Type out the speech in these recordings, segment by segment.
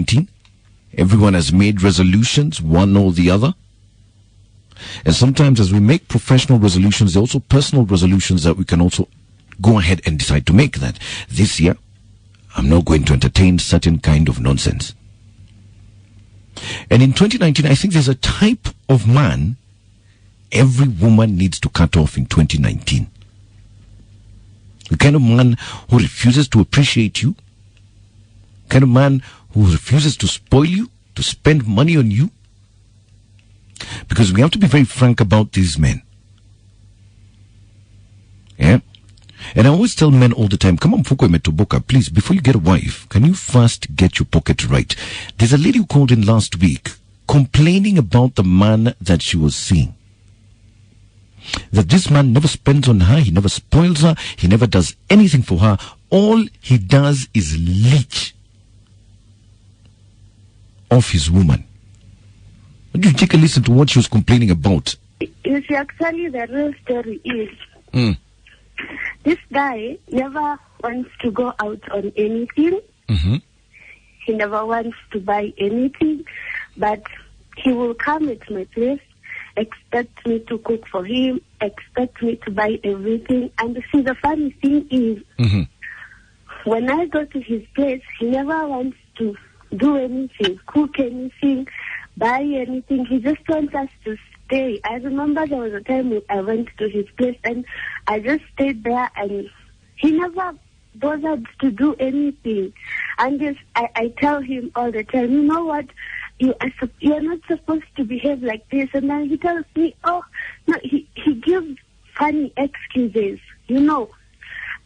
2019. Everyone has made resolutions, one or the other. And sometimes as we make professional resolutions, there are also personal resolutions that we can also go ahead and decide to make that. This year, I'm not going to entertain certain kind of nonsense. And in 2019, I think there's a type of man every woman needs to cut off in 2019. The kind of man who refuses to appreciate you. The kind of man who refuses to spoil you, to spend money on you. Because we have to be very frank about these men. Yeah? And I always tell men all the time, come on, Fuko Metoboka, please, before you get a wife, can you first get your pocket right? There's a lady who called in last week complaining about the man that she was seeing. That this man never spends on her, he never spoils her, he never does anything for her. All he does is leech off his woman. Would you take a listen to what she was complaining about? You see, actually, the real story is this guy never wants to go out on anything. Mm-hmm. He never wants to buy anything, but he will come at my place, expect me to cook for him, expect me to buy everything. And see, the funny thing is, when I go to his place, he never wants to do anything, cook anything, buy anything. He just wants us to stay. I remember there was a time when I went to his place and I just stayed there, and he never bothered to do anything. And this, I tell him all the time, you know what, you're not supposed to behave like this. And then he tells me, oh, no, he gives funny excuses. You know,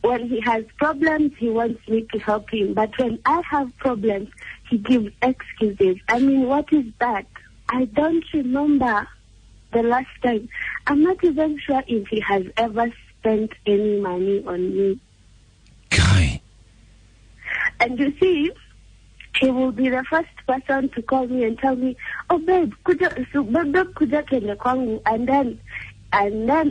when he has problems, he wants me to help him. But when I have problems, he gives excuses. I mean, what is that? I don't remember the last time. I'm not even sure if he has ever spent any money on me. Guy. And you see, he will be the first person to call me and tell me, oh babe, kuja kende kwangu, and then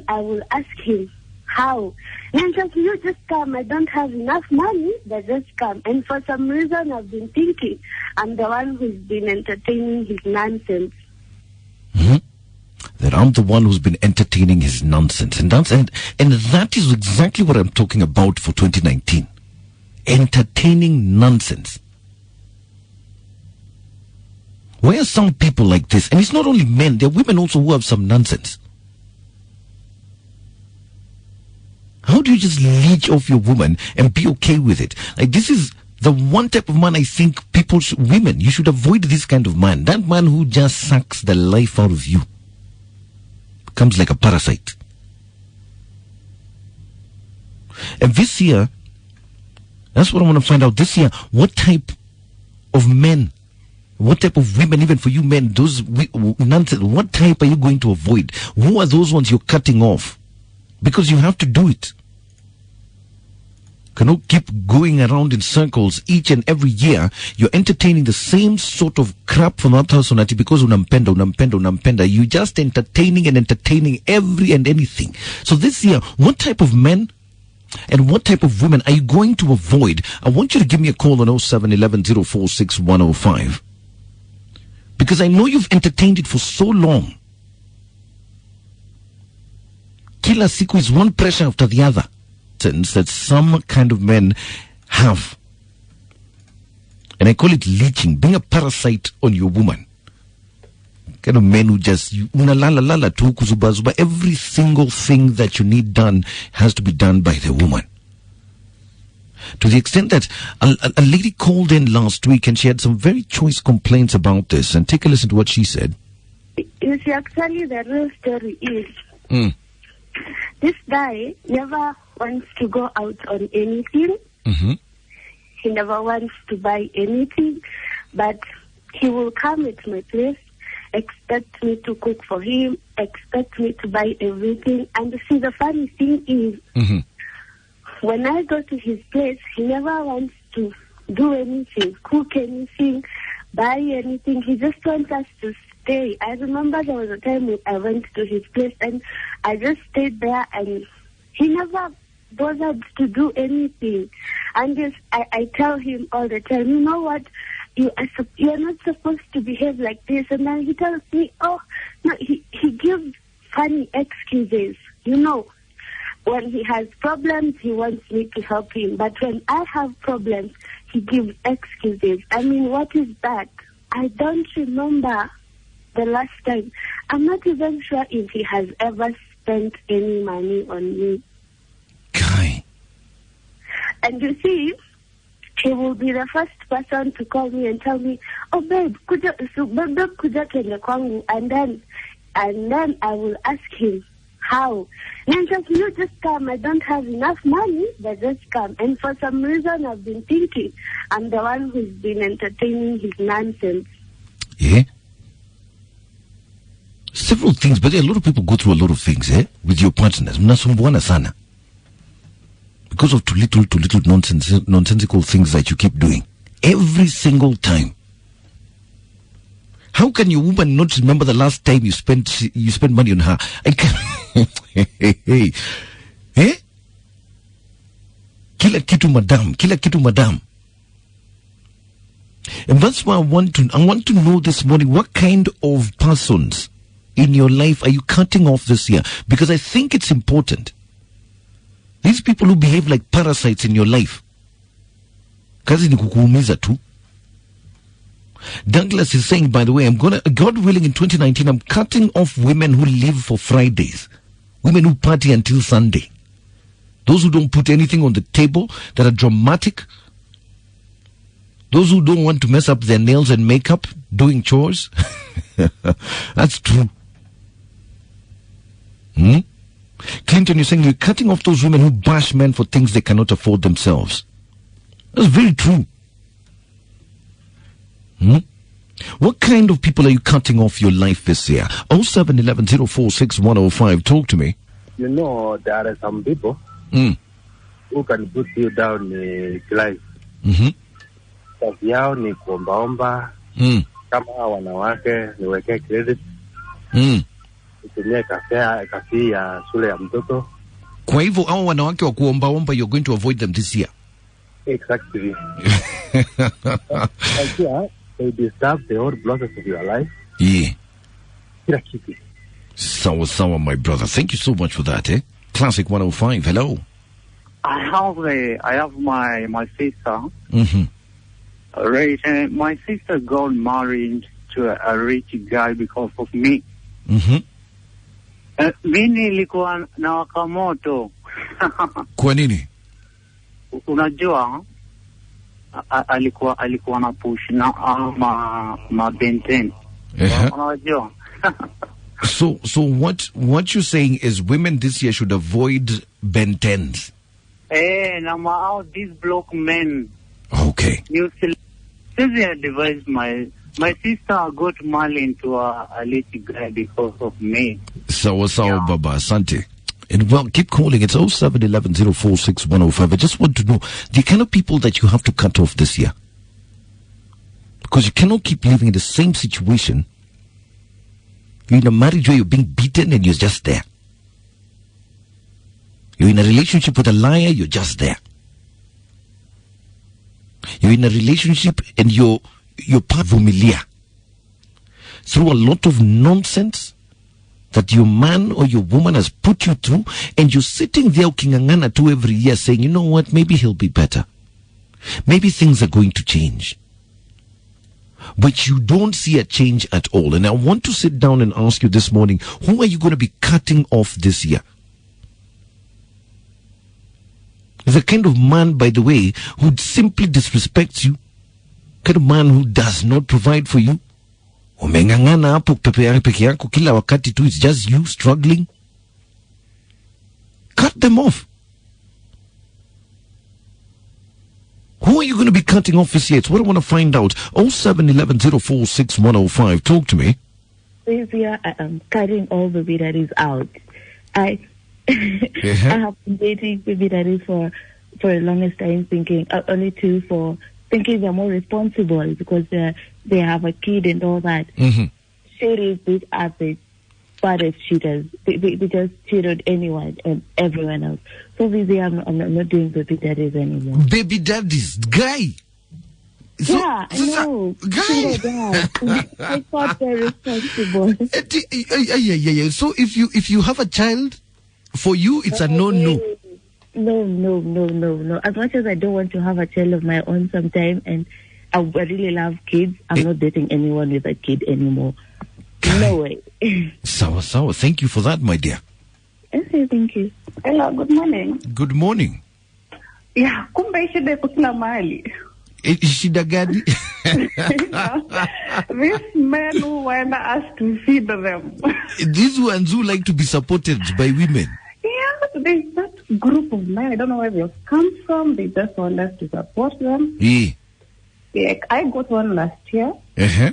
I will ask him how. And just you just come. I don't have enough money, but just come. And for some reason, I've been thinking I'm the one who's been entertaining his nonsense. That I'm the one who's been entertaining his nonsense, and that is exactly what I'm talking about for 2019. Entertaining nonsense. Why are some people like this? And it's not only men, there are women also who have some nonsense. How do you just leech off your woman and be okay with it? Like, this is the one type of man I think women, you should avoid this kind of man. That man who just sucks the life out of you. Becomes like a parasite. And this year, that's what I want to find out. This year, what type of men, what type of women, even for you men, those nonsense, what type are you going to avoid? Who are those ones you're cutting off? Because you have to do it. You cannot keep going around in circles each and every year. You're entertaining the same sort of crap from that personality because unampenda. You're just entertaining every and anything. So this year, what type of men and what type of women are you going to avoid? I want you to give me a call on 0711 046 105. Because I know you've entertained it for so long. Kila siku is one pressure after the other. That some kind of men have. And I call it leeching, being a parasite on your woman. Kind of men who just, every single thing that you need done has to be done by the woman. To the extent that a lady called in last week and she had some very choice complaints about this. And take a listen to what she said. You see, actually, the real story is this guy never wants to go out on anything. He never wants to buy anything, but he will come at my place, expect me to cook for him, expect me to buy everything. And see, the funny thing is, when I go to his place, he never wants to do anything, cook anything, buy anything. He just wants us to stay. I remember there was a time when I went to his place and I just stayed there, and he never bothered to do anything. And just, I tell him all the time, you know what, you're not supposed to behave like this. And then he tells me, oh, no, he gives funny excuses. You know, when he has problems, he wants me to help him. But when I have problems, he gives excuses. I mean, what is that? I don't remember the last time. I'm not even sure if he has ever spent any money on me. Okay. And you see, he will be the first person to call me and tell me, oh babe, kuja twende kwangu. And then I will ask him, how? And just, you just come. I don't have enough money, but just come. And for some reason, I've been thinking I'm the one who's been entertaining his nonsense. Yeah. Several things, but a lot of people go through a lot of things, with your partners. Mnasumbuana sana. Because of little nonsensical things that you keep doing. Every single time. How can your woman not remember the last time you spent money on her? I can't. Eh? Kila kitu madam. And that's why I want to know this morning, what kind of persons in your life are you cutting off this year? Because I think it's important. These people who behave like parasites in your life, kazi ni kukuumiza tu. Douglas is saying, by the way, God willing, in 2019, I'm cutting off women who live for Fridays. Women who party until Sunday. Those who don't put anything on the table, that are dramatic. Those who don't want to mess up their nails and makeup, doing chores. That's true. Clinton, you're saying you're cutting off those women who bash men for things they cannot afford themselves. That's very true. What kind of people are you cutting off your life this year? 0711046105. Talk to me. You know, there are some people who can put you down in life. Kazi yao ni kuombaomba. Kama wanawake niwekee credit. Nitumie kasi ya shule ya mtoto. Kwa hivyo hao wanawake wa kuombaomba, you're going to avoid them this year. Exactly. They disturb the whole process of your life. Yeah. Sawa, my brother. Thank you so much for that, Classic 105. Hello. I have my sister. Right, my sister got married to a rich guy because of me. Mimi nilikuwa na wakamoto. Kwa nini? Unajua alikuwa na push na ma benten. Unajua. So what you're saying is women this year should avoid bentens. Now these block men. Okay. You still advise my sister got married into a rich guy because of me. Sawa, Baba, asante. And well, keep calling. It's 0711046105. I just want to know the kind of people that you have to cut off this year. Because you cannot keep living in the same situation. You're in a marriage where you're being beaten and you're just there. You're in a relationship with a liar, you're just there. You're in a relationship and you're familiar through a lot of nonsense that your man or your woman has put you through, and you're sitting there ukingangana to every year saying, you know what, maybe he'll be better. Maybe things are going to change. But you don't see a change at all. And I want to sit down and ask you this morning, who are you going to be cutting off this year? The kind of man, by the way, who simply disrespects you, kind of man who does not provide for you. Umengangana hapo peke yako kila wakati tu, it's just you struggling. Cut them off. Who are you going to be cutting off this year? It's what I want to find out. 0711046105. Talk to me. This year I am cutting all the baby daddies out. I have been dating baby daddies for the longest time, thinking only two for thinking they're more responsible because they have a kid and all that. Shady, big average, baddest cheaters. They just cheated anyone and everyone else. So this year I'm not doing baby daddies anymore. Baby daddies, guy. So, yeah, I know. Guy. I thought they're responsible. Yeah. So if you have a child, for you it's a no. No. As much as I don't want to have a child of my own sometime, and I really love kids, I'm not dating anyone with a kid anymore. No way. Sawa. Thank you for that, my dear. Okay, thank you. Hello, good morning. Good morning. Yeah, kumbe shida kutila mali. Shida gani? These men who want us to feed them. These ones who like to be supported by women. Yeah, there's that group of men. I don't know where they've come from. They just want us to support them. Yeah. I got one last year. Uh-huh.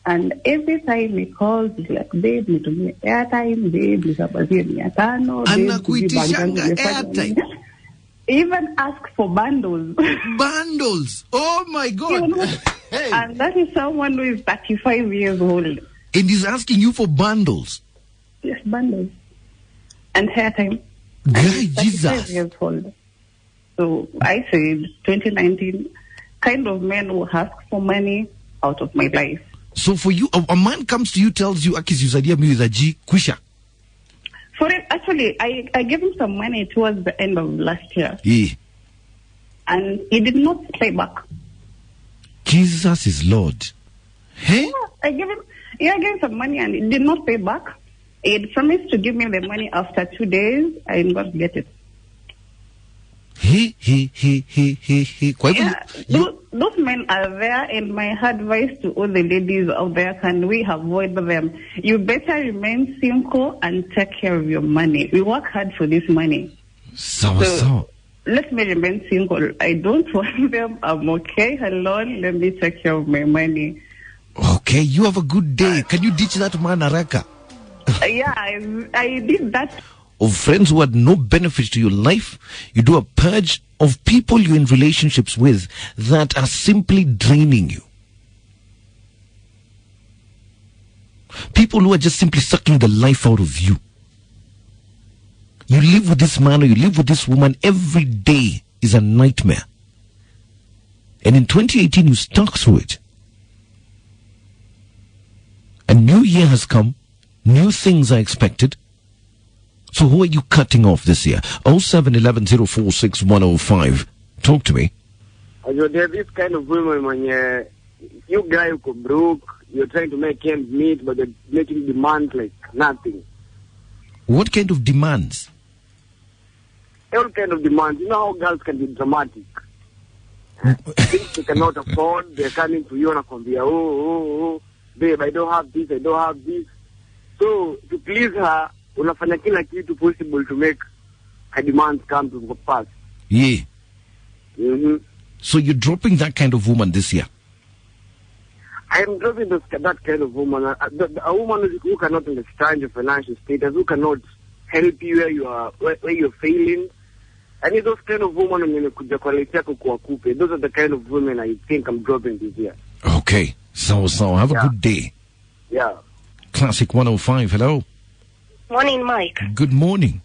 And every time he calls, he's like, babe, nitumie airtime, babe, nisabazie 500, Anakuitishanga airtime. Even ask for bundles. Bundles. Oh my God. Hey. And that is someone who is 35 years old. And he's asking you for bundles. Yes, bundles. And hairtime. Guy, Jesus. Years old. So I said 2019 kind of men who ask for money out of my life. So for you, a man comes to you, tells you, Akis, you said me with a G, Kwisha. For it, actually, I gave him some money towards the end of last year. Yeah. And he did not pay back. Jesus is Lord. Hey? Yeah, I gave him some money and he did not pay back. He had promised to give me the money after 2 days. I did not get it. He. Yeah, those men are there, and my advice to all the ladies out there, can we avoid them? You better remain single and take care of your money. We work hard for this money. So. Let me remain single. I don't want them. I'm okay alone. Let me take care of my money. Okay, you have a good day. Can you ditch that man, Araka? Yeah, I did that. Of friends who had no benefit to your life, you do a purge of people you're in relationships with that are simply draining you. People who are just simply sucking the life out of you. You live with this man or you live with this woman, every day is a nightmare. And in 2018, you stuck through it. A new year has come. New things are expected. So who are you cutting off this year? 0711046105. Talk to me. There's this kind of women when you guy who broke, you're trying to make ends meet, but they're making demands like nothing. What kind of demands? All kind of demands. You know how girls can be dramatic. Things they cannot afford, they're coming to you and convey, oh, babe, I don't have this. So to please her, unafanya kila kitu possible to make her demands come to pass. Yeah. Mm-hmm. So you're dropping that kind of woman this year? I am dropping that kind of woman. A woman who cannot understand your financial status, who cannot help you where you're failing. I need those kind of women those are the kind of women I think I'm dropping this year. Okay. So have a good day. Yeah. Classic 105, hello. Morning, Mike. Good morning.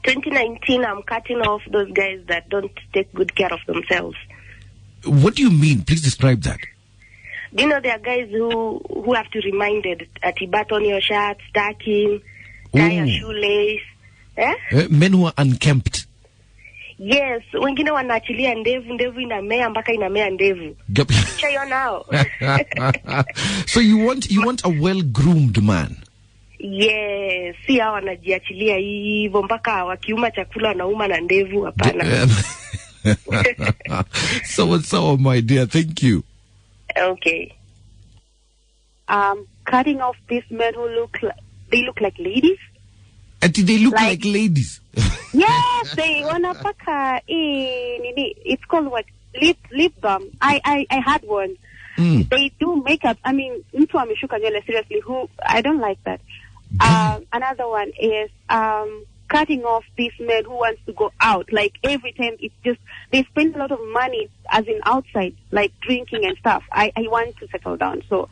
2019, I'm cutting off those guys that don't take good care of themselves. What do you mean? Please describe that. Do you know there are guys who have to be reminded at button your shirt, stacking, tie your shoelace. Men who are unkempt. Yes, wengine wanaachilia ndevu inamea mpaka inamea ndevu. Chayo now. So you want a well-groomed man. Yes, si hao wanajiachilia hivyo mpaka wakiuma chakula wanauma na ndevu, hapana. So my dear, thank you. Okay. Cutting off these men who look like ladies. And they look like ladies. Yes, they wanapaka it's called what? Lip balm. I had one. They do makeup. I mean, mtu ameshuka nywele, seriously, who I don't like that. Another one is cutting off these men who wants to go out. Like every time it's just they spend a lot of money as in outside, like drinking and stuff. I want to settle down. So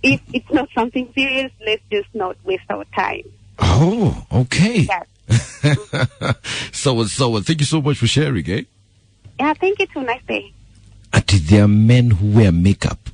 if it's not something serious, let's just not waste our time. Oh, okay. Yes. So thank you so much for sharing, eh? Yeah, thank you too. Nice day. There are men who wear makeup